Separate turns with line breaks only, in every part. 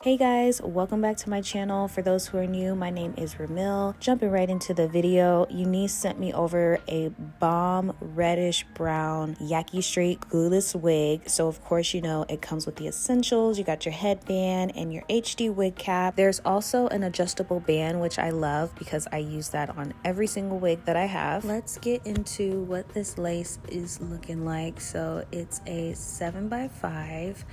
Hey guys, welcome back to my channel. For those who are new, my name is Ramil. Jumping right into the video, Unice sent me over a bomb reddish brown Yaki straight glueless wig. So of course, you know, it comes with the essentials. You got your headband and your HD wig cap. There's also an adjustable band, which I love because I use that on every single wig that I have. Let's get into what this lace is looking like. So it's a 7x5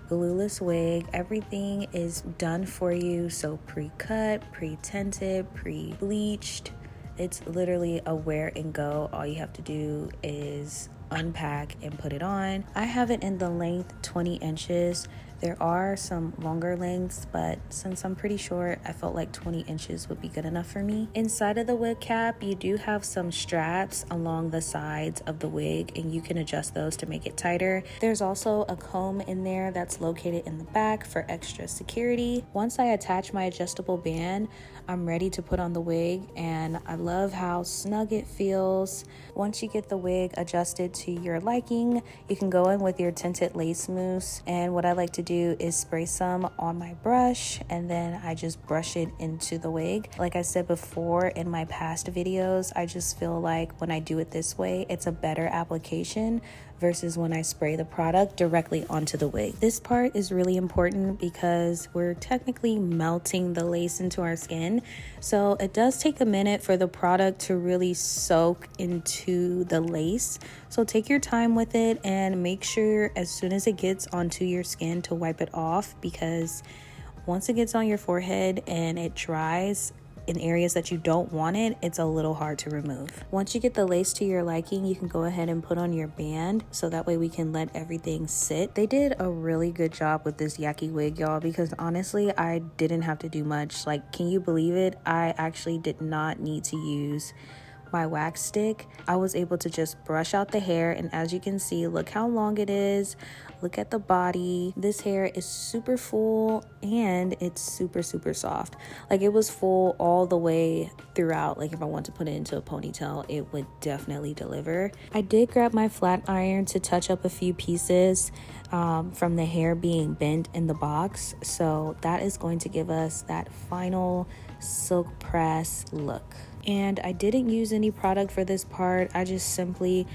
glueless wig. Everything is done for you, so pre-cut, pre-tinted, pre-bleached. It's literally a wear and go. All you have to do is unpack and put it on. I have it in the length 20 inches. There are some longer lengths, but since I'm pretty short, I felt like 20 inches would be good enough for me. Inside of the wig cap, you do have some straps along the sides of the wig, and you can adjust those to make it tighter. There's also a comb in there that's located in the back for extra security. Once I attach my adjustable band, I'm ready to put on the wig, and I love how snug it feels. Once you get the wig adjusted to your liking, you can go in with your tinted lace mousse, and what I like to do is spray some on my brush, and then I just brush it into the wig. Like I said before in my past videos, I just feel like when I do it this way, it's a better application versus when I spray the product directly onto the wig. This part is really important because we're technically melting the lace into our skin. So it does take a minute for the product to really soak into the lace. So take your time with it and make sure as soon as it gets onto your skin to wipe it off, because once it gets on your forehead and it dries in areas that you don't want it, it's a little hard to remove. Once you get the lace to your liking, you can go ahead and put on your band, so that way we can let everything sit. They did a really good job with this Yaki wig, y'all, because honestly, I didn't have to do much. Like, can you believe it? I actually did not need to use my wax stick. I was able to just brush out the hair, and as you can see, look how long it is. Look at the body. This hair is super full and it's super soft. Like, it was full all the way throughout. Like, if I want to put it into a ponytail, it would definitely deliver. I did grab my flat iron to touch up a few pieces from the hair being bent in the box, so that is going to give us that final silk press look. And I didn't use any product for this part. I just simply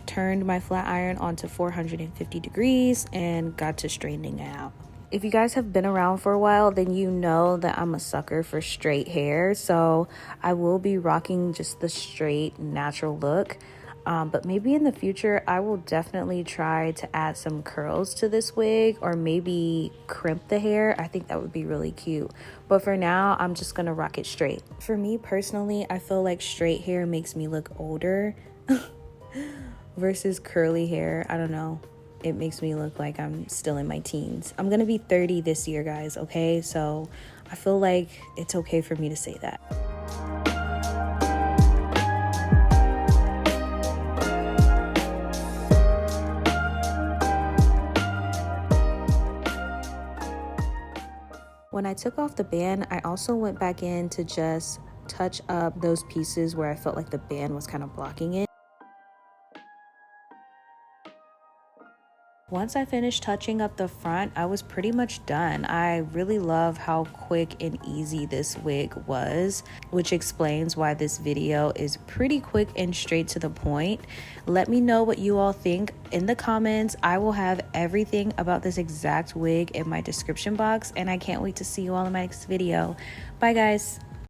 turned my flat iron onto 450 degrees and got to straightening it out. If you guys have been around for a while, then you know that I'm a sucker for straight hair. So I will be rocking just the straight natural look. But maybe in the future, I will definitely try to add some curls to this wig, or maybe crimp the hair. I think that would be really cute. But for now, I'm just gonna rock it straight. For me personally, I feel like straight hair makes me look older versus curly hair. I don't know. It makes me look like I'm still in my teens. I'm gonna be 30 this year, guys, okay? So I feel like it's okay for me to say that. When I took off the band, I also went back in to just touch up those pieces where I felt like the band was kind of blocking it. Once I finished touching up the front, I was pretty much done. I really love how quick and easy this wig was, which explains why this video is pretty quick and straight to the point. Let me know what you all think in the comments. I will have everything about this exact wig in my description box, and I can't wait to see you all in my next video. Bye, guys.